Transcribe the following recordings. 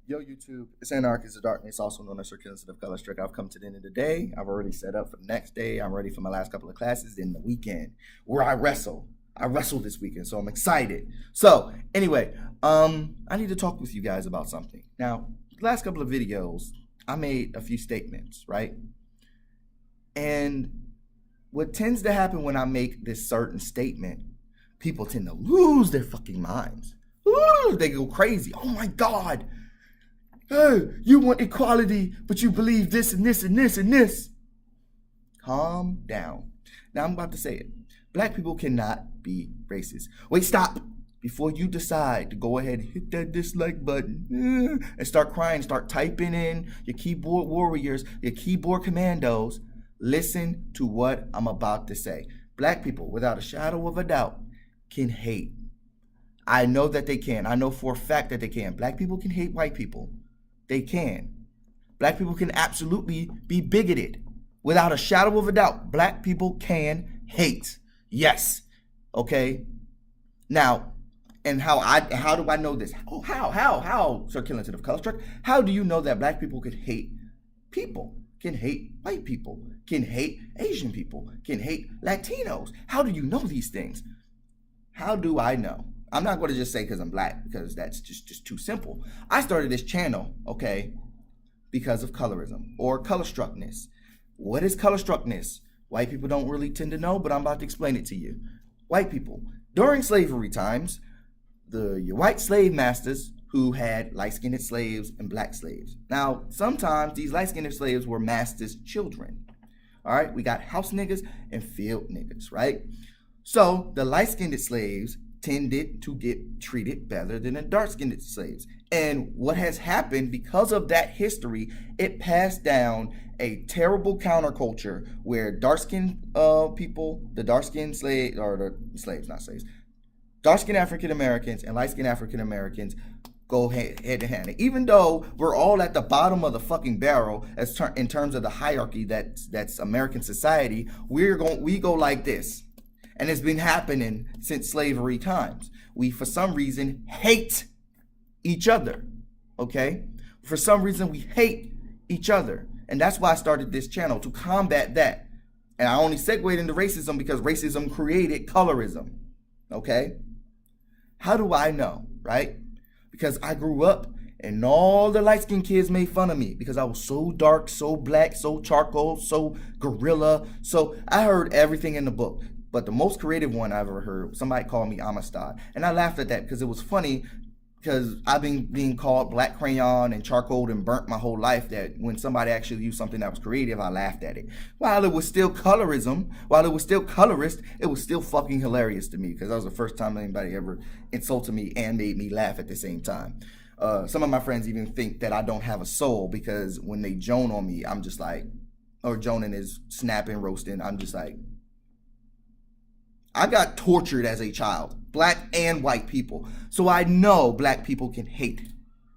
Yo, YouTube, it's Anarchist of Darkness, also known as Circulative of Color Strick. I've come to the end of the day. I've already set up for the next day. I'm ready for my last couple of classes. Then the weekend, where I wrestle. I wrestle this weekend, so I'm excited. So, anyway, I need to talk with you guys about something. Now, the last couple of videos, I made a few statements, right? And what tends to happen when I make this certain statement, people tend to lose their fucking minds. Ooh, they go crazy. Oh my God. Hey, you want equality, but you believe this and this and this and this. Calm down. Now I'm about to say it. Black people cannot be racist. Wait, stop. Before you decide to go ahead and hit that dislike button and start crying, start typing in your keyboard warriors, your keyboard commandos, listen to what I'm about to say. Black people, without a shadow of a doubt, can hate. I know that they can. I know for a fact that they can. Black people can hate white people. They can. Black people can absolutely be bigoted. Without a shadow of a doubt, black people can hate. Yes. Okay. Now, and how do I know this? Oh, how, Circulative of Color Strick? How do you know that black people can hate people? Can hate white people? Can hate Asian people? Can hate Latinos? How do you know these things? How do I know? I'm not going to just say because I'm black, because that's just too simple. I started this channel, okay, because of colorism or color struckness. What is color struckness? White people don't really tend to know, but I'm about to explain it to you. White people, during slavery times, your white slave masters who had light-skinned slaves and black slaves. Now, sometimes these light-skinned slaves were masters' children. All right, we got house niggas and field niggas, right? So the light-skinned slaves tended to get treated better than the dark-skinned slaves. And what has happened because of that history, it passed down a terrible counterculture where dark-skinned people, the dark-skinned slaves, or the slaves, not slaves, dark-skinned African Americans and light-skinned African Americans go head to hand. And even though we're all at the bottom of the fucking barrel in terms of the hierarchy that's American society, we go like this. And it's been happening since slavery times. We, for some reason, hate each other, okay? For some reason, we hate each other. And that's why I started this channel, to combat that. And I only segued into racism because racism created colorism, okay? How do I know, right? Because I grew up and all the light-skinned kids made fun of me because I was so dark, so black, so charcoal, so gorilla. So I heard everything in the book. But the most creative one I ever heard, somebody called me Amistad. And I laughed at that because it was funny, because I've been being called black crayon and charcoal and burnt my whole life, that when somebody actually used something that was creative, I laughed at it. While it was still colorism, while it was still colorist, it was still fucking hilarious to me, because that was the first time anybody ever insulted me and made me laugh at the same time. Some of my friends even think that I don't have a soul, because when they joan on me, I'm just like, or joning is snapping, roasting, I'm just like, I got tortured as a child, black and white people. So I know black people can hate,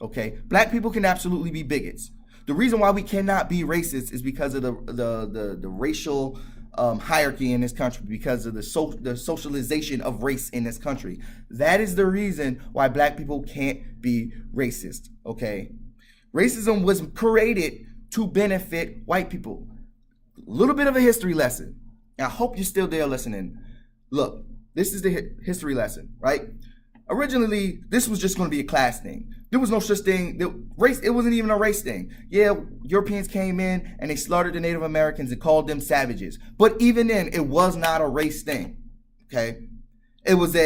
okay? Black people can absolutely be bigots. The reason why we cannot be racist is because of the racial hierarchy in this country, because of the socialization of race in this country. That is the reason why black people can't be racist, okay? Racism was created to benefit white people. A little bit of a history lesson. And I hope you're still there listening. Look, this is the history lesson, right? Originally, this was just going to be a class thing. There was no such thing. Race, it wasn't even a race thing. Yeah, Europeans came in and they slaughtered the Native Americans and called them savages. But even then, it was not a race thing, okay? It was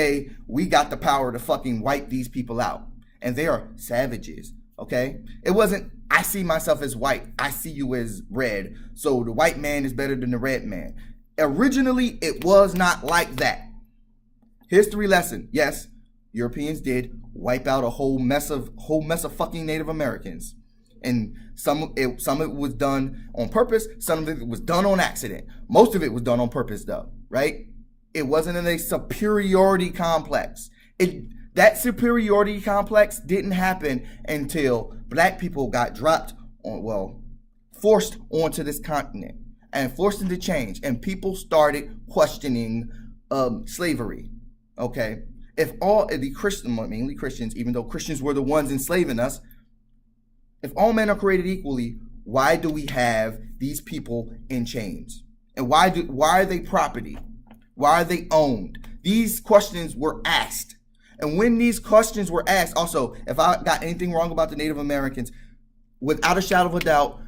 we got the power to fucking wipe these people out. And they are savages, okay? It wasn't, I see myself as white. I see you as red. So the white man is better than the red man. Originally, it was not like that. History lesson. Yes, Europeans did wipe out a whole mess of fucking Native Americans. And some of it was done on purpose. Some of it was done on accident. Most of it was done on purpose, though, right? It wasn't in a superiority complex. That superiority complex didn't happen until black people got forced onto this continent and forced into change, and people started questioning slavery, okay? If all of the Christians, mainly Christians, even though Christians were the ones enslaving us, If all men are created equally, why do we have these people in chains? And why are they property? Why are they owned? These questions were asked. And when these questions were asked, also, if I got anything wrong about the Native Americans, without a shadow of a doubt,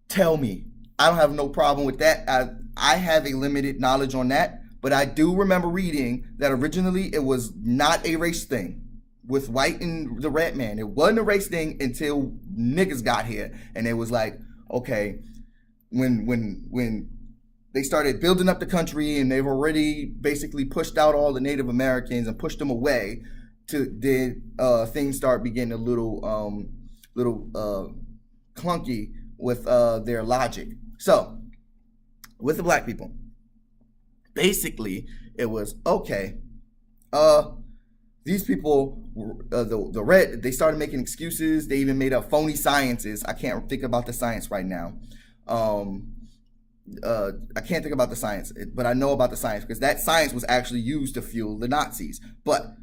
tell me. I don't have no problem with that. I have a limited knowledge on that, but I do remember reading that originally it was not a race thing with white and the red man. It wasn't a race thing until niggas got here, and it was like, okay, when they started building up the country and they've already basically pushed out all the Native Americans and pushed them away, things start beginning a little clunky with their logic. So with the black people, basically it was okay. These people, the red, they started making excuses. They even made up phony sciences. I can't think about the science right now. I can't think about the science, but I know about the science because that science was actually used to fuel the Nazis. But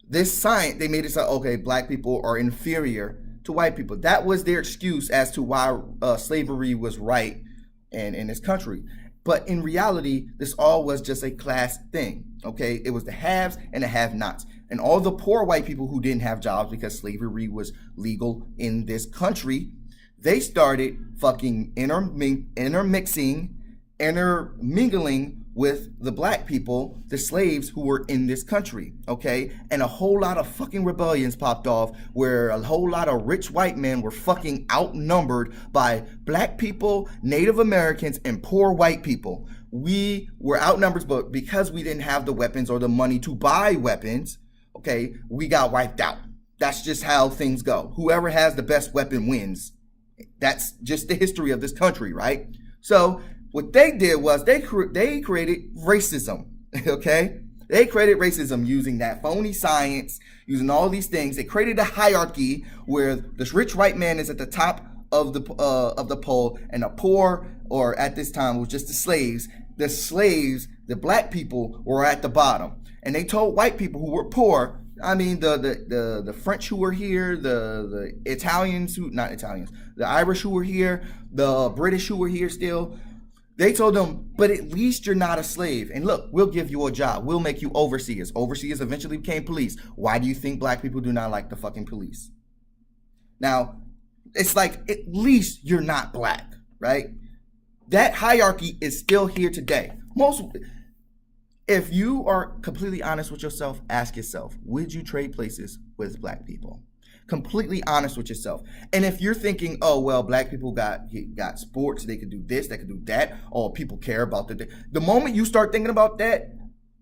this science, they made it so, okay, black people are inferior to white people. That was their excuse as to why slavery was right in this country. But in reality, this all was just a class thing, okay? It was the haves and the have-nots. And all the poor white people who didn't have jobs because slavery was legal in this country, they started fucking intermingling with the black people, the slaves who were in this country, okay? And a whole lot of fucking rebellions popped off where a whole lot of rich white men were fucking outnumbered by black people, Native Americans, and poor white people. We were outnumbered, but because we didn't have the weapons or the money to buy weapons, okay, we got wiped out. That's just how things go. Whoever has the best weapon wins. That's just the history of this country, right? So what they did was they created racism, okay? They created racism using that phony science, using all these things. They created a hierarchy where this rich white man is at the top of the pole, and the poor, or at this time was just the slaves, the black people were at the bottom. And they told white people who were poor, I mean the French who were here, the Italians who, not Italians, the Irish who were here, the British who were here still, they told them, but at least you're not a slave. And look, we'll give you a job. We'll make you overseers. Overseers eventually became police. Why do you think black people do not like the fucking police? Now, it's like, at least you're not black, right? That hierarchy is still here today. If you are completely honest with yourself, ask yourself, would you trade places with black people? Completely honest with yourself. And if you're thinking, oh, well, black people got sports, they could do this, they could do that, or people care about the moment you start thinking about that,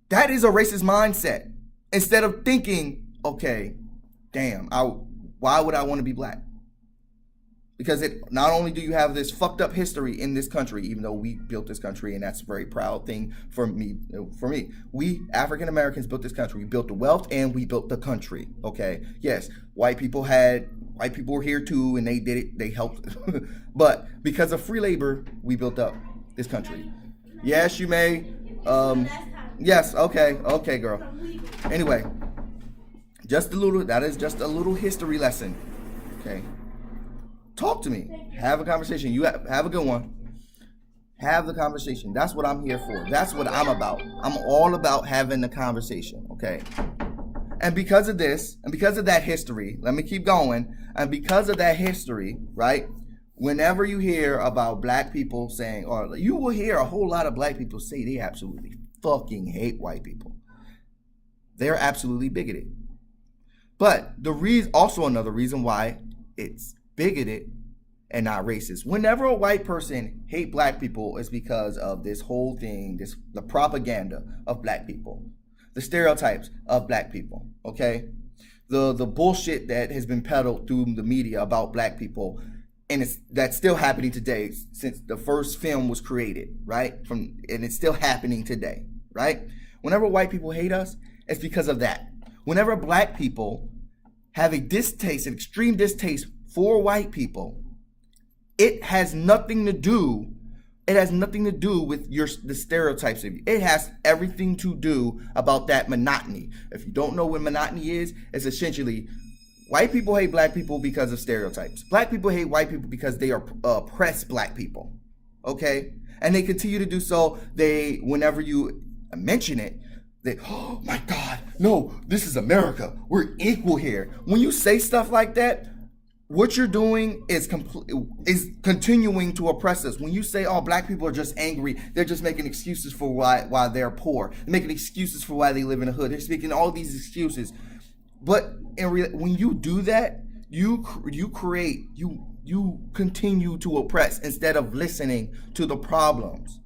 that is a racist mindset. Instead of thinking, okay, damn, why would I want to be black? Because not only do you have this fucked up history in this country, even though we built this country, and that's a very proud thing for me. We African Americans built this country. We built the wealth and we built the country. Okay, yes, white people were here too, and they did it. They helped, but because of free labor, we built up this country. Yes, you may. Yes. Okay, girl. Anyway, that is just a little history lesson. Okay. Talk to me. Have a conversation. You have a good one. Have the conversation. That's what I'm here for. That's what I'm about. I'm all about having the conversation, okay? And because of this, and because of that history, let me keep going. And because of that history, right? Whenever you hear about black people saying, or you will hear a whole lot of black people say they absolutely fucking hate white people. They're absolutely bigoted. But also another reason why it's bigoted and not racist. Whenever a white person hate black people, it's because of this whole thing, the propaganda of black people, the stereotypes of black people, okay? The bullshit that has been peddled through the media about black people, and that's still happening today since the first film was created, right? And it's still happening today, right? Whenever white people hate us, it's because of that. Whenever black people have an extreme distaste for white people, it has nothing to do with the stereotypes of you. It has everything to do about that monotony. If you don't know what monotony is, it's essentially White people hate black people because of stereotypes. Black people hate white people because they oppress black people. Okay? And they continue to do so. Whenever you mention it, oh my God, no, this is America. We're equal here. When you say stuff like that, what you're doing is continuing to oppress us. When you say, "Oh, black people are just angry," they're just making excuses for why they're poor. They're making excuses for why they live in the hood. They're speaking all these excuses. But when you do that, you continue to oppress instead of listening to the problems,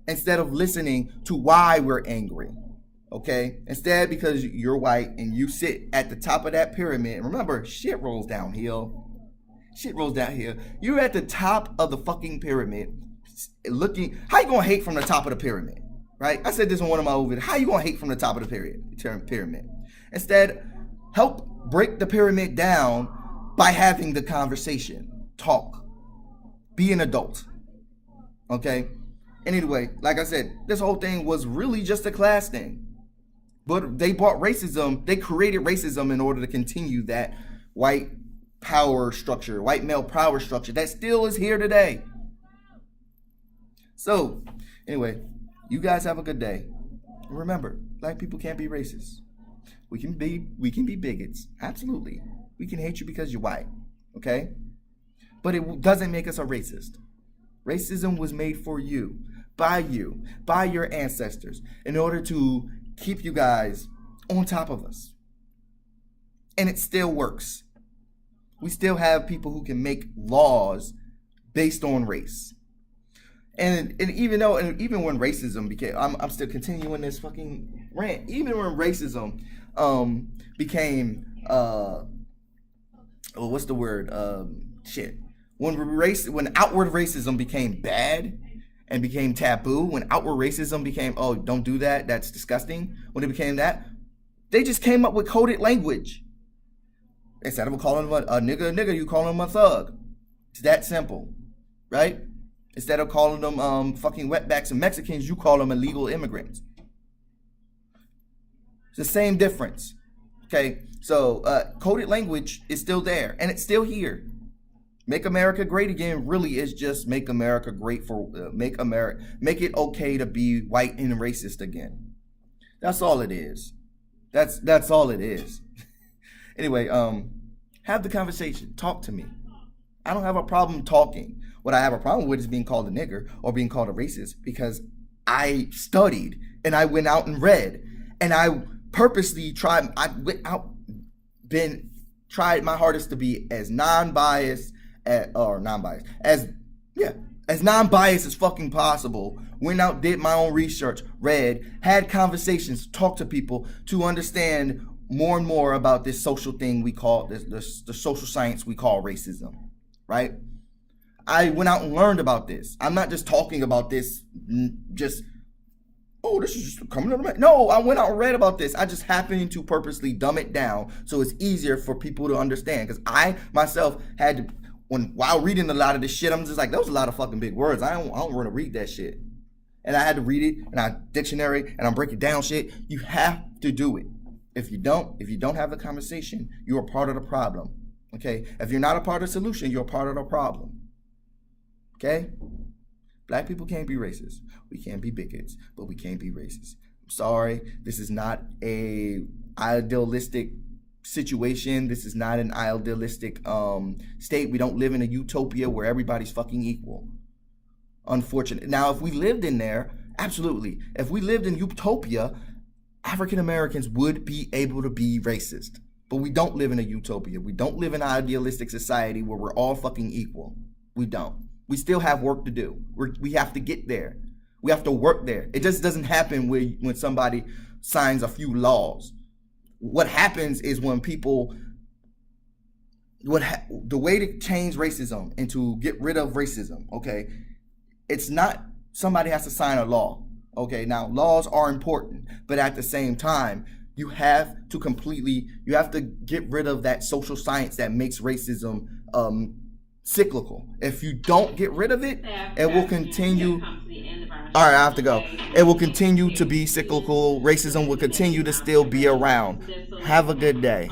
instead of listening to why we're angry. Okay, instead, because you're white and you sit at the top of that pyramid. Remember, shit rolls downhill. Shit rolls downhill. You're at the top of the fucking pyramid, looking. How you gonna hate from the top of the pyramid, right? I said this in one of my old videos. How you gonna hate from the top of the pyramid? Instead, help break the pyramid down by having the conversation. Talk. Be an adult. Okay. Anyway, like I said, this whole thing was really just a class thing. But they brought racism, they created racism in order to continue that white power structure, white male power structure that still is here today. So, anyway, you guys have a good day. Remember, black people can't be racist. We can be bigots. Absolutely. We can hate you because you're white. Okay? But it doesn't make us a racist. Racism was made for you, by your ancestors, in order to keep you guys on top of us. And it still works. We still have people who can make laws based on race. And even when racism became, I'm still continuing this fucking rant. Even when racism became what's the word? When outward racism became bad and became taboo, when outward racism became, oh, don't do that, that's disgusting. When it became that, they just came up with coded language. Instead of calling them a nigga, you call them a thug. It's that simple, right? Instead of calling them fucking wetbacks and Mexicans, you call them illegal immigrants. It's the same difference. Okay, so coded language is still there, and it's still here. Make America great again really is just make America great for make it okay to be white and racist again. That's all it is. That's all it is. Anyway, have the conversation. Talk to me. I don't have a problem talking. What I have a problem with is being called a nigger or being called a racist, because I studied and I went out and read and I purposely tried my hardest to be as non-biased as non-biased as fucking possible. Went out, did my own research, read, had conversations, talked to people to understand more and more about this social thing we call the social science we call racism, right? I went out and learned about this. I'm not just talking about this this is just coming to the mind. No, I went out and read about this. I just happened to purposely dumb it down so it's easier for people to understand, because I myself had to, while reading a lot of this shit, I'm just like, that was a lot of fucking big words. I don't want to read that shit. And I had to read it and I dictionary and I'm breaking down shit. You have to do it. If you don't have the conversation, you are part of the problem. Okay? If you're not a part of the solution, you're a part of the problem. Okay? Black people can't be racist. We can't be bigots, but we can't be racist. I'm sorry. This is not a idealistic situation. This is not an idealistic state. We don't live in a utopia where everybody's fucking equal. Unfortunate. Now, if we lived in there, absolutely. If we lived in utopia, African Americans would be able to be racist. But we don't live in a utopia. We don't live in an idealistic society where we're all fucking equal. We don't. We still have work to do. We have to get there. We have to work there. It just doesn't happen when somebody signs a few laws. What happens is when people, the way to change racism and to get rid of racism, okay, it's not somebody has to sign a law. Okay, now laws are important, but at the same time, you have to get rid of that social science that makes racism cyclical. If you don't get rid of it, it will continue. All right, I have to go. It will continue to be cyclical. Racism will continue to still be around. Have a good day.